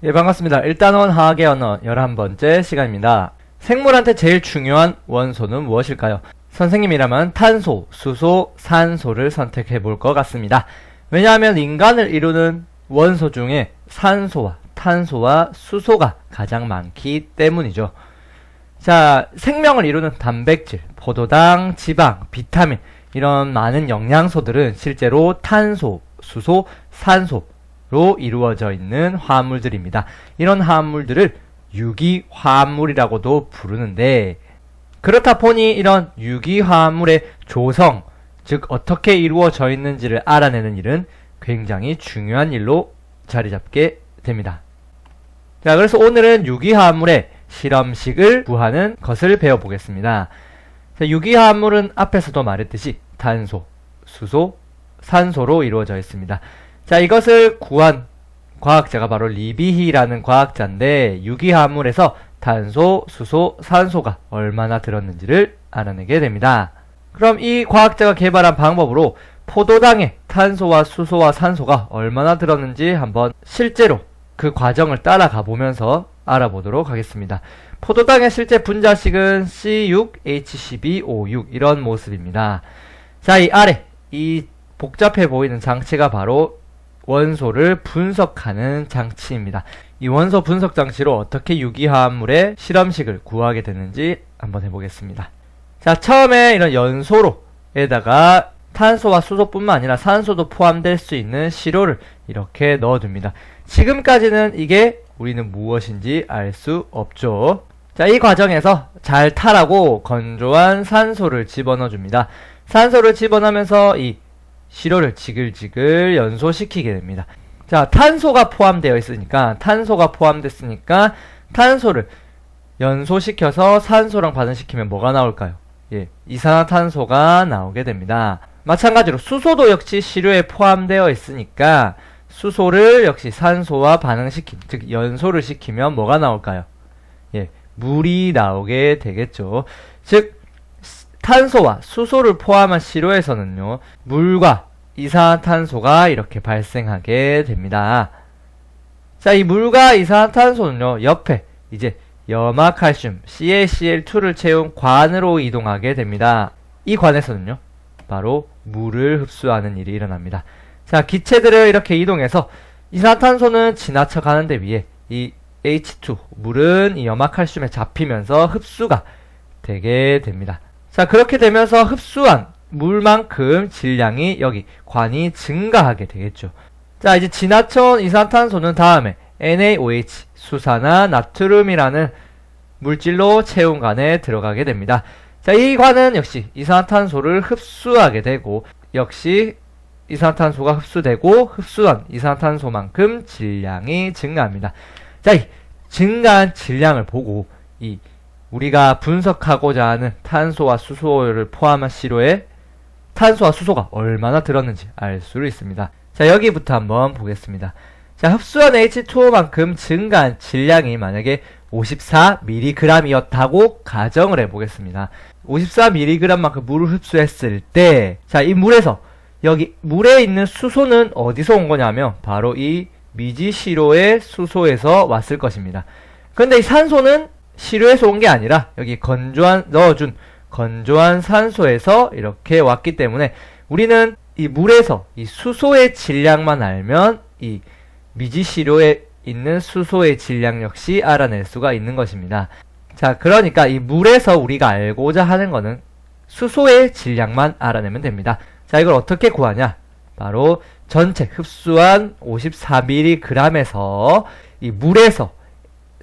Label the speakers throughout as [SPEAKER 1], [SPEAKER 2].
[SPEAKER 1] 예, 반갑습니다. 일단원 화학의 언어 11번째 시간입니다. 생물한테 제일 중요한 원소는 무엇일까요? 선생님이라면 탄소, 수소, 산소를 선택해 볼 것 같습니다. 왜냐하면 인간을 이루는 원소 중에 산소와 탄소와 수소가 가장 많기 때문이죠. 자, 생명을 이루는 단백질, 포도당, 지방, 비타민 이런 많은 영양소들은 실제로 탄소, 수소, 산소로 이루어져 있는 화합물들입니다. 이런 화합물들을 유기화합물이라고도 부르는데, 그렇다 보니 이런 유기화합물의 조성, 즉 어떻게 이루어져 있는지를 알아내는 일은 굉장히 중요한 일로 자리잡게 됩니다. 자, 그래서 오늘은 유기화합물의 실험식을 구하는 것을 배워보겠습니다. 자, 유기화합물은 앞에서도 말했듯이 탄소, 수소, 산소로 이루어져 있습니다. 자, 이것을 구한 과학자가 바로 리비히라는 과학자인데, 유기화합물에서 탄소, 수소, 산소가 얼마나 들었는지를 알아내게 됩니다. 그럼 이 과학자가 개발한 방법으로 포도당에 탄소와 수소와 산소가 얼마나 들었는지 한번 실제로 그 과정을 따라가 보면서 알아보도록 하겠습니다. 포도당의 실제 분자식은 C6H12O6 이런 모습입니다. 자, 이 아래 이 복잡해 보이는 장치가 바로 원소를 분석하는 장치입니다. 이 원소 분석 장치로 어떻게 유기화합물의 실험식을 구하게 되는지 한번 해보겠습니다. 자, 처음에 이런 연소로에다가 탄소와 수소뿐만 아니라 산소도 포함될 수 있는 시료를 이렇게 넣어둡니다. 지금까지는 이게 우리는 무엇인지 알 수 없죠. 자, 이 과정에서 잘 타라고 건조한 산소를 집어넣어 줍니다. 산소를 집어넣으면서 이 시료를 지글지글 연소시키게 됩니다. 자, 탄소가 포함되어 있으니까, 탄소가 포함됐으니까 탄소를 연소시켜서 산소랑 반응시키면 뭐가 나올까요? 예, 이산화탄소가 나오게 됩니다. 마찬가지로 수소도 역시 시료에 포함되어 있으니까 수소를 역시 산소와 반응시킨, 즉 연소를 시키면 뭐가 나올까요? 예, 물이 나오게 되겠죠. 즉 탄소와 수소를 포함한 시료에서는요, 물과 이산화탄소가 이렇게 발생하게 됩니다. 자, 이 물과 이산화탄소는요, 옆에 이제 염화칼슘 CaCl2를 채운 관으로 이동하게 됩니다. 이 관에서는요, 바로 물을 흡수하는 일이 일어납니다. 자, 기체들을 이렇게 이동해서 이산화탄소는 지나쳐 가는 데 비해 이 H2, 물은 이 염화칼슘에 잡히면서 흡수가 되게 됩니다. 자, 그렇게 되면서 흡수한 물만큼 질량이 여기 관이 증가하게 되겠죠. 자, 이제 지나쳐온 이산화탄소는 다음에 NaOH, 수산화 나트륨이라는 물질로 채운 관에 들어가게 됩니다. 자, 이 관은 역시 이산화탄소를 흡수하게 되고, 역시 이산화탄소가 흡수되고 흡수한 이산화탄소만큼 질량이 증가합니다. 자, 이 증가한 질량을 보고 이 우리가 분석하고자 하는 탄소와 수소를 포함한 시료에 탄소와 수소가 얼마나 들었는지 알 수 있습니다. 자, 여기부터 한번 보겠습니다. 자, 흡수한 H2O만큼 증가한 질량이 만약에 54mg이었다고 가정을 해보겠습니다. 54mg만큼 물을 흡수했을 때, 자, 이 물에서 여기 물에 있는 수소는 어디서 온 거냐면 바로 이 미지시료의 수소에서 왔을 것입니다. 근데 이 산소는 시료에서 온 게 아니라 여기 넣어준 건조한 산소에서 이렇게 왔기 때문에 우리는 이 물에서 이 수소의 질량만 알면 이 미지시료에 있는 수소의 질량 역시 알아낼 수가 있는 것입니다. 자, 그러니까 이 물에서 우리가 알고자 하는 거는 수소의 질량만 알아내면 됩니다. 자, 이걸 어떻게 구하냐? 바로 전체 흡수한 54mg에서 이 물에서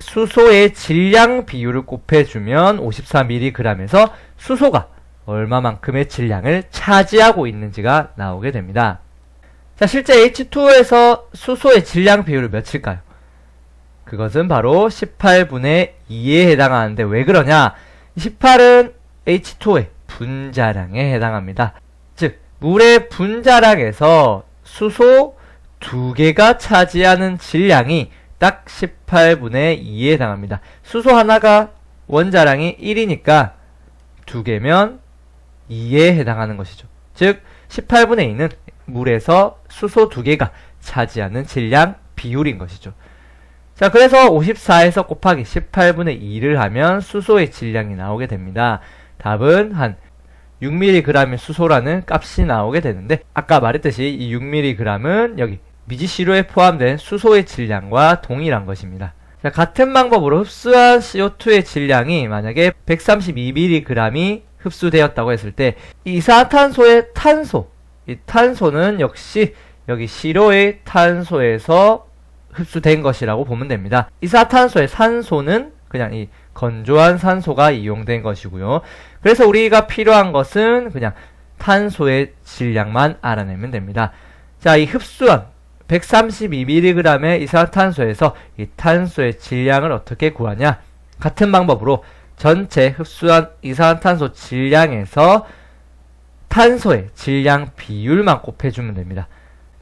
[SPEAKER 1] 수소의 질량 비율을 곱해주면 54mg에서 수소가 얼마만큼의 질량을 차지하고 있는지가 나오게 됩니다. 자, 실제 H2O에서 수소의 질량 비율은 몇일까요? 그것은 바로 18분의 2에 해당하는데 왜 그러냐? 18은 H2O의 분자량에 해당합니다. 즉, 물의 분자량에서 수소 2개가 차지하는 질량이 딱 18분의 2에 해당합니다. 수소 하나가 원자량이 1이니까 2개면 2에 해당하는 것이죠. 즉 18분의 2는 물에서 수소 2개가 차지하는 질량 비율인 것이죠. 자, 그래서 54에서 곱하기 18분의 2를 하면 수소의 질량이 나오게 됩니다. 답은 한 6mg의 수소라는 값이 나오게 되는데, 아까 말했듯이 이 6mg은 여기 미지시료에 포함된 수소의 질량과 동일한 것입니다. 자, 같은 방법으로 흡수한 CO2의 질량이 만약에 132mg이 흡수되었다고 했을 때, 이 이산화탄소의 탄소, 이 탄소는 역시 여기 시료의 탄소에서 흡수된 것이라고 보면 됩니다. 이산화탄소의 산소는 그냥 이 건조한 산소가 이용된 것이고요. 그래서 우리가 필요한 것은 그냥 탄소의 질량만 알아내면 됩니다. 자, 이 흡수한 132mg의 이산화탄소에서 이 탄소의 질량을 어떻게 구하냐? 같은 방법으로 전체 흡수한 이산화탄소 질량에서 탄소의 질량 비율만 곱해주면 됩니다.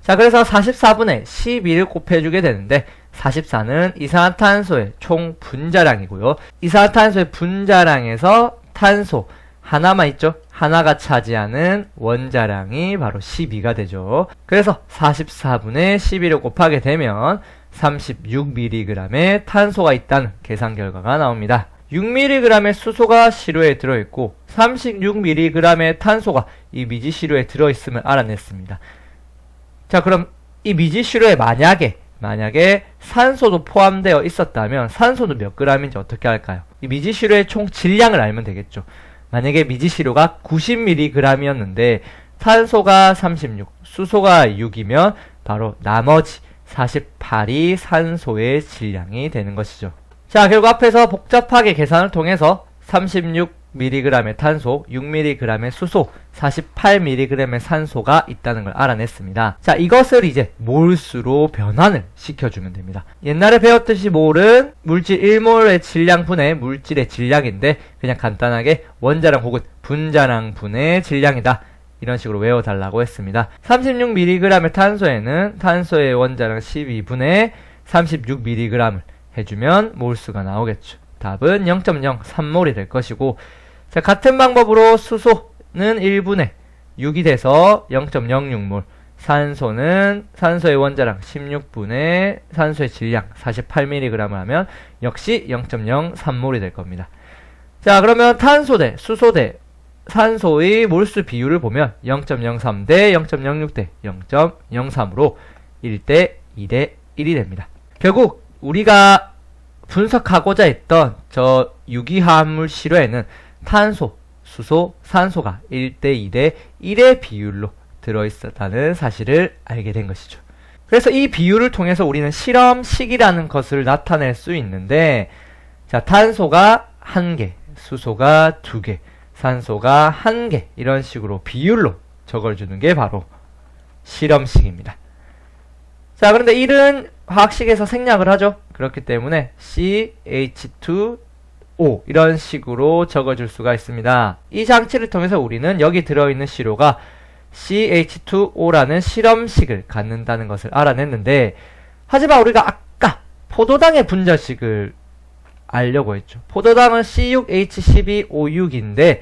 [SPEAKER 1] 자, 그래서 44분의 12를 곱해주게 되는데, 44는 이산화탄소의 총 분자량이고요. 이산화탄소의 분자량에서 탄소 하나만 있죠? 하나가 차지하는 원자량이 바로 12가 되죠. 그래서 44분의 12를 곱하게 되면 36mg의 탄소가 있다는 계산 결과가 나옵니다. 6mg의 수소가 시료에 들어있고 36mg의 탄소가 이 미지시료에 들어있음을 알아냈습니다. 자, 그럼 이 미지시료에 만약에 산소도 포함되어 있었다면 산소는 몇 g인지 어떻게 할까요? 이 미지시료의 총 질량을 알면 되겠죠. 만약에 미지시료가 90mg이었는데 탄소가 36, 수소가 6이면 바로 나머지 48이 산소의 질량이 되는 것이죠. 자, 결국 앞에서 복잡하게 계산을 통해서 36mg의 탄소, 6mg의 수소, 48mg의 산소가 있다는 걸 알아냈습니다. 자, 이것을 이제 몰수로 변환을 시켜주면 됩니다. 옛날에 배웠듯이 몰은 물질 1몰의 질량분의 물질의 질량인데, 그냥 간단하게 원자량 혹은 분자량 분의 질량이다, 이런 식으로 외워달라고 했습니다. 36mg의 탄소에는 탄소의 원자량 12분의 36mg을 해주면 몰수가 나오겠죠. 답은 0.03몰이 될 것이고, 자, 같은 방법으로 수소는 1분의 6이 돼서 0.06몰, 산소의 원자량 16분의 산소의 질량 48mg을 하면 역시 0.03몰이 될 겁니다. 자, 그러면 탄소 대 수소 대 산소의 몰수 비율을 보면 0.03 대 0.06 대 0.03으로 1대 2대 1이 됩니다. 결국 우리가 분석하고자 했던 저 유기화합물 시료에는 탄소, 수소, 산소가 1대 2대 1의 비율로 들어있었다는 사실을 알게 된 것이죠. 그래서 이 비율을 통해서 우리는 실험식이라는 것을 나타낼 수 있는데, 자, 탄소가 1개, 수소가 2개, 산소가 1개, 이런 식으로 비율로 적어주는 게 바로 실험식입니다. 자, 그런데 1은 화학식에서 생략을 하죠. 그렇기 때문에 CH2O 이런 식으로 적어줄 수가 있습니다. 이 장치를 통해서 우리는 여기 들어있는 시료가 CH2O라는 실험식을 갖는다는 것을 알아냈는데, 하지만 우리가 아까 포도당의 분자식을 알려고 했죠. 포도당은 C6H12O6인데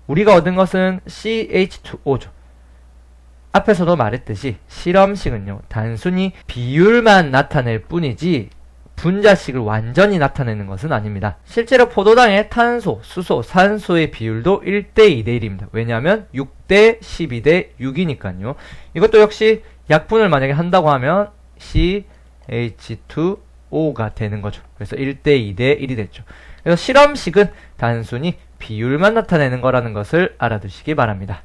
[SPEAKER 1] 우리가 얻은 것은 CH2O죠. 앞에서도 말했듯이 실험식은요, 단순히 비율만 나타낼 뿐이지 분자식을 완전히 나타내는 것은 아닙니다. 실제로 포도당의 탄소, 수소, 산소의 비율도 1대 2대 1입니다. 왜냐하면 6대 12대 6이니까요. 이것도 역시 약분을 만약에 한다고 하면 CH2O가 되는 거죠. 그래서 1대 2대 1이 됐죠. 그래서 실험식은 단순히 비율만 나타내는 거라는 것을 알아두시기 바랍니다.